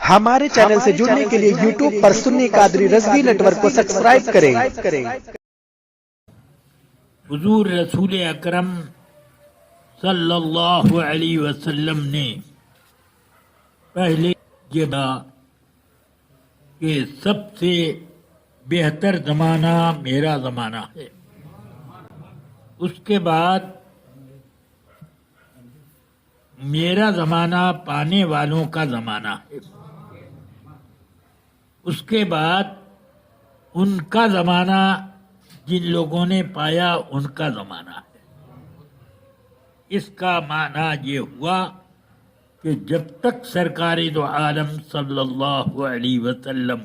ہمارے چینل سے جڑنے کے لیے یوٹیوب پر سنی قادری رضوی نیٹ ورک کو سبسکرائب کریں۔ حضور رسول اکرم صلی اللہ علیہ وسلم نے پہلے یہ کہا کہ سب سے بہتر زمانہ میرا زمانہ ہے، اس کے بعد میرا زمانہ پانے والوں کا زمانہ ہے، اس کے بعد ان کا زمانہ جن لوگوں نے پایا ان کا زمانہ ہے۔ اس کا معنی یہ ہوا کہ جب تک سرکار دو عالم صلی اللہ علیہ وسلم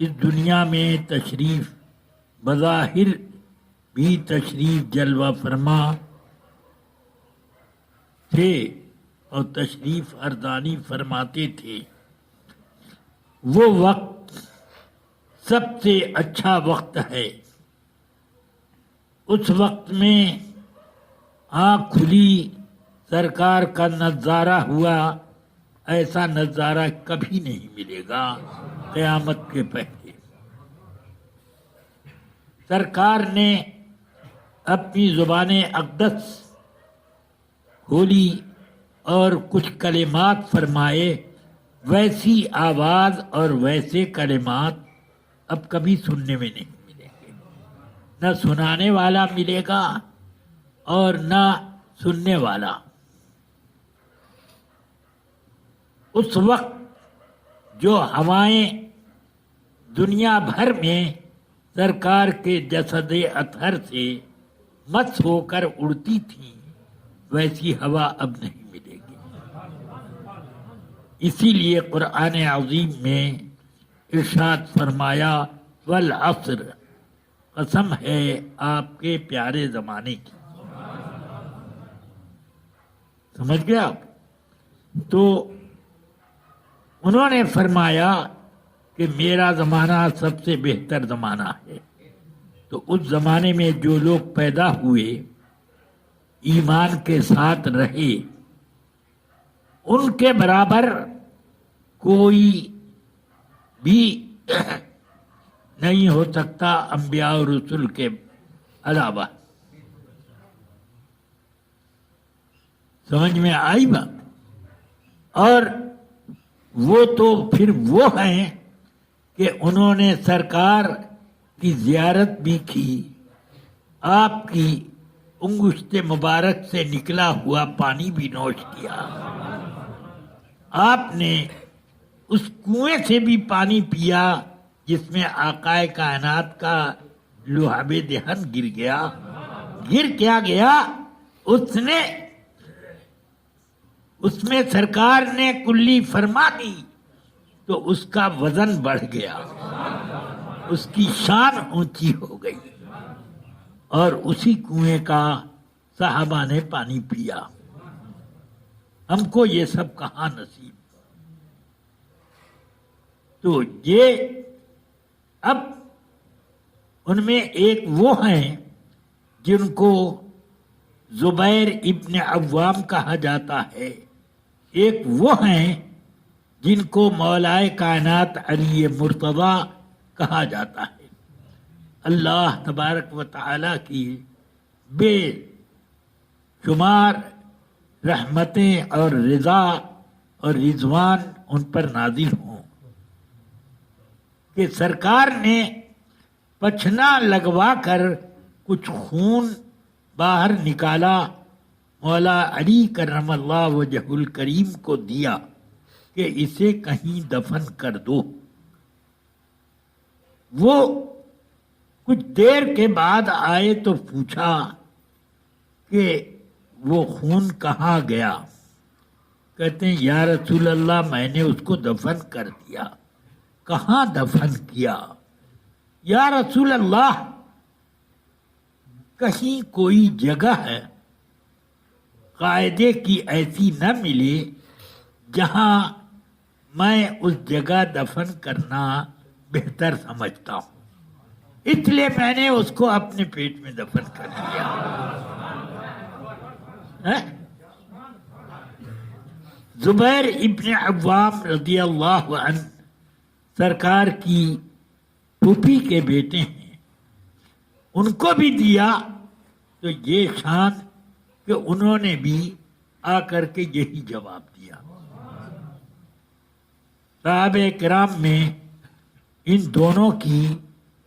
اس دنیا میں تشریف بظاہر بھی تشریف جلوہ فرما تھے اور تشریف ارزانی فرماتے تھے، وہ وقت سب سے اچھا وقت ہے۔ اس وقت میں آنکھ کھلی، سرکار کا نظارہ ہوا، ایسا نظارہ کبھی نہیں ملے گا قیامت کے پہلے۔ سرکار نے اپنی زبان اقدس کھولی اور کچھ کلمات فرمائے، ویسی آواز اور ویسے کلمات اب کبھی سننے میں نہیں ملیں گے، نہ سنانے والا ملے گا اور نہ سننے والا۔ اس وقت جو ہوائیں دنیا بھر میں سرکار کے جسد اطہر سے مس ہو کر اڑتی تھیں، ویسی ہوا اب نہیں ملے گی۔ اسی لیے قرآن عظیم میں ارشاد فرمایا والعصر، قسم ہے آپ کے پیارے زمانے کی۔ سمجھ گیا آپ؟ تو انہوں نے فرمایا کہ میرا زمانہ سب سے بہتر زمانہ ہے۔ تو اس زمانے میں جو لوگ پیدا ہوئے، ایمان کے ساتھ رہے، ان کے برابر کوئی بھی نہیں ہو سکتا انبیاء اور رسول کے علاوہ۔ سمجھ میں آئی بات؟ اور وہ تو پھر وہ ہیں کہ انہوں نے سرکار کی زیارت بھی کی، آپ کی انگشت مبارک سے نکلا ہوا پانی بھی نوش کیا، آپ نے اس کنویں سے بھی پانی پیا جس میں آقائے کائنات کا لعاب دہن گر گیا۔ گر کیا گیا؟ اس میں سرکار نے کلی فرما دی تو اس کا وزن بڑھ گیا، اس کی شان اونچی ہو گئی، اور اسی کنویں کا صحابہ نے پانی پیا۔ ہم کو یہ سب کہاں نصیب؟ تو یہ اب ان میں ایک وہ ہیں جن کو زبیر ابن عوام کہا جاتا ہے، ایک وہ ہیں جن کو مولائے کائنات علی مرتضیٰ کہا جاتا ہے۔ اللہ تبارک و تعالیٰ کی بے شمار رحمتیں اور رضا اور رضوان ان پر نازل ہوں کہ سرکار نے پچھنا لگوا کر کچھ خون باہر نکالا، مولا علی کرم اللہ وجہ الکریم کو دیا کہ اسے کہیں دفن کر دو۔ وہ کچھ دیر کے بعد آئے تو پوچھا کہ وہ خون کہاں گیا؟ کہتے ہیں یا رسول اللہ میں نے اس کو دفن کر دیا۔ کہاں دفن کیا؟ یا رسول اللہ کہیں کوئی جگہ ہے قاعدے کی ایسی نہ ملے جہاں میں اس جگہ دفن کرنا بہتر سمجھتا ہوں، اس لیے میں نے اس کو اپنے پیٹ میں دفن کر دیا۔ زبیر ابن عوام رضی اللہ عنہ سرکار کی پھوپھی کے بیٹے ہیں، ان کو بھی دیا تو یہ شان کہ انہوں نے بھی آ کر کے یہی جواب دیا۔ صحابہ کرام میں ان دونوں کی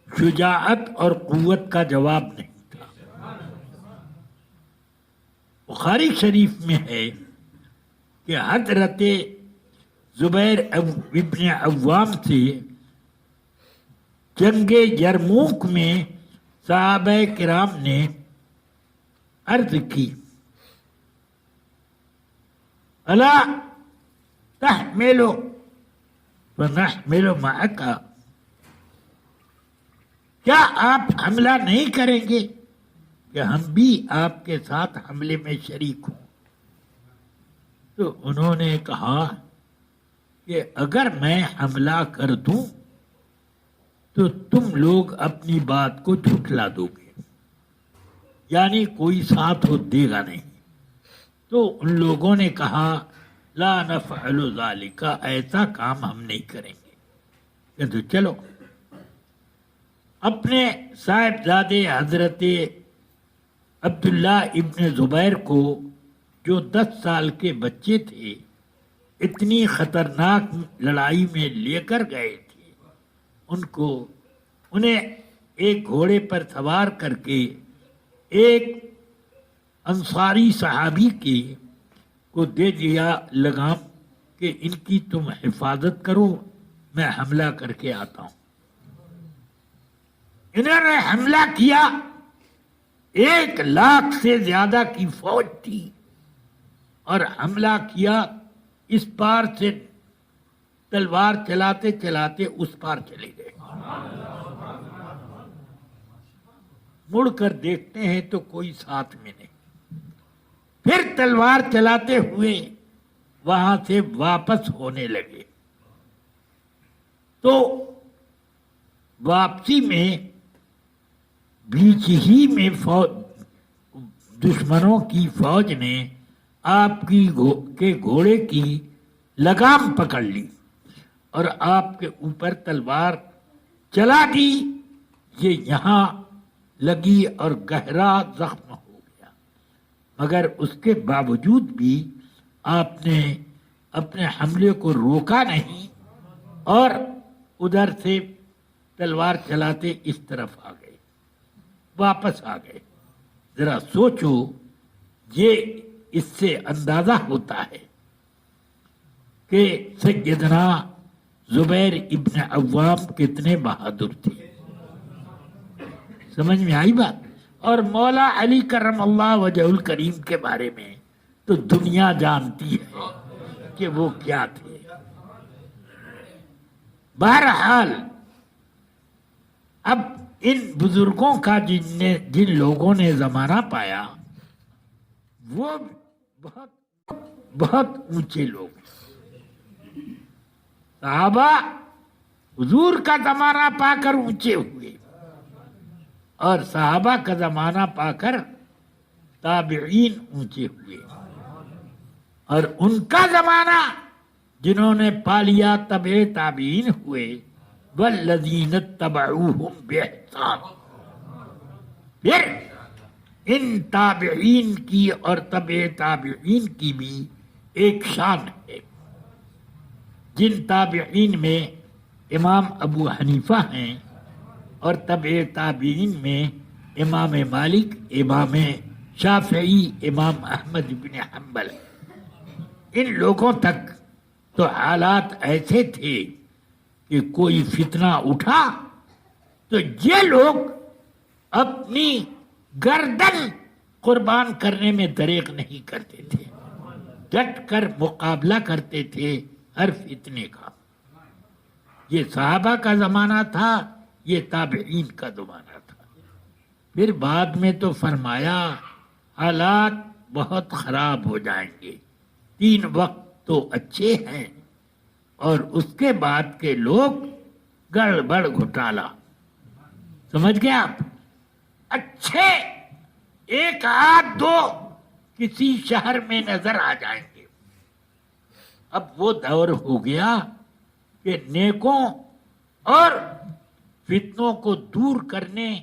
شجاعت اور قوت کا جواب نہیں تھا۔ بخاری شریف میں ہے کہ حضرت زبیر ابن عوام سے جنگ یرموک میں صحابہ کرام نے عرض کی، الا تحمل فنحمل معک، کیا آپ حملہ نہیں کریں گے کہ ہم بھی آپ کے ساتھ حملے میں شریک ہوں؟ تو انہوں نے کہا کہ اگر میں حملہ کر دوں تو تم لوگ اپنی بات کو جھٹلا دو گے، یعنی کوئی ساتھ ہو دے گا نہیں۔ تو ان لوگوں نے کہا لا نفعل ذالک، ایسا کام ہم نہیں کریں گے۔ کہ تو چلو اپنے صاحبزادے حضرت عبداللہ ابن زبیر کو جو 10 سال کے بچے تھے اتنی خطرناک لڑائی میں لے کر گئے تھے، انہیں ایک گھوڑے پر سوار کر کے ایک انصاری صحابی کو دے دیا لگام کہ ان کی تم حفاظت کرو، میں حملہ کر کے آتا ہوں۔ انہوں نے حملہ کیا، 1 لاکھ سے زیادہ کی فوج تھی، اور حملہ کیا، اس پار سے تلوار چلاتے چلاتے اس پار چلے گئے۔ مڑ کر دیکھتے ہیں تو کوئی ساتھ میں نہیں، پھر تلوار چلاتے ہوئے وہاں سے واپس ہونے لگے۔ تو واپسی میں بیچ ہی میں دشمنوں کی فوج نے آپ کے گھوڑے کی لگام پکڑ لی اور آپ کے اوپر تلوار چلا دی۔ یہ یہاں لگی اور گہرا زخم ہو گیا، مگر اس کے باوجود بھی آپ نے اپنے حملے کو روکا نہیں اور ادھر سے تلوار چلاتے اس طرف آ گئے، واپس آ گئے۔ ذرا سوچو، یہ اس سے اندازہ ہوتا ہے کہ سیدنا زبیر ابن عوام کتنے بہادر تھے۔ سمجھ میں آئی بات؟ اور مولا علی کرم اللہ وجہ الکریم کے بارے میں تو دنیا جانتی ہے کہ وہ کیا تھے۔ بہرحال اب ان بزرگوں کا جن لوگوں نے زمانہ پایا وہ بہت اونچے لوگ ہیں۔ صحابہ حضور کا زمانہ پا کر اونچے ہوئے، اور صحابہ کا زمانہ پا کر تابعین اونچے ہوئے، اور ان کا زمانہ جنہوں نے پا لیا تبع تابعین ہوئے، والذین اتبعوہم بإحسان۔ پھر ان تابعین کی اور تبع تابعین کی بھی ایک شان ہے۔ جن تابعین میں امام ابو حنیفہ ہیں اور تبع تابعین میں امام مالک، امام شافعی، امام احمد بن حنبل، ان لوگوں تک تو حالات ایسے تھے کہ کوئی فتنہ اٹھا تو یہ لوگ اپنی گردن قربان کرنے میں دریغ نہیں کرتے تھے، ڈٹ کر مقابلہ کرتے تھے ہر فتنے کا۔ یہ صحابہ کا زمانہ تھا، یہ تابعین کا زمانہ تھا۔ پھر بعد میں تو فرمایا حالات بہت خراب ہو جائیں گے، 3 وقت تو اچھے ہیں اور اس کے بعد کے لوگ گڑبڑ گھوٹالا۔ سمجھ گئے آپ؟ اچھے 1 آدھ 2 کسی شہر میں نظر آ جائیں گے، اب وہ دور ہو گیا کہ نیکوں اور فتنوں کو دور کرنے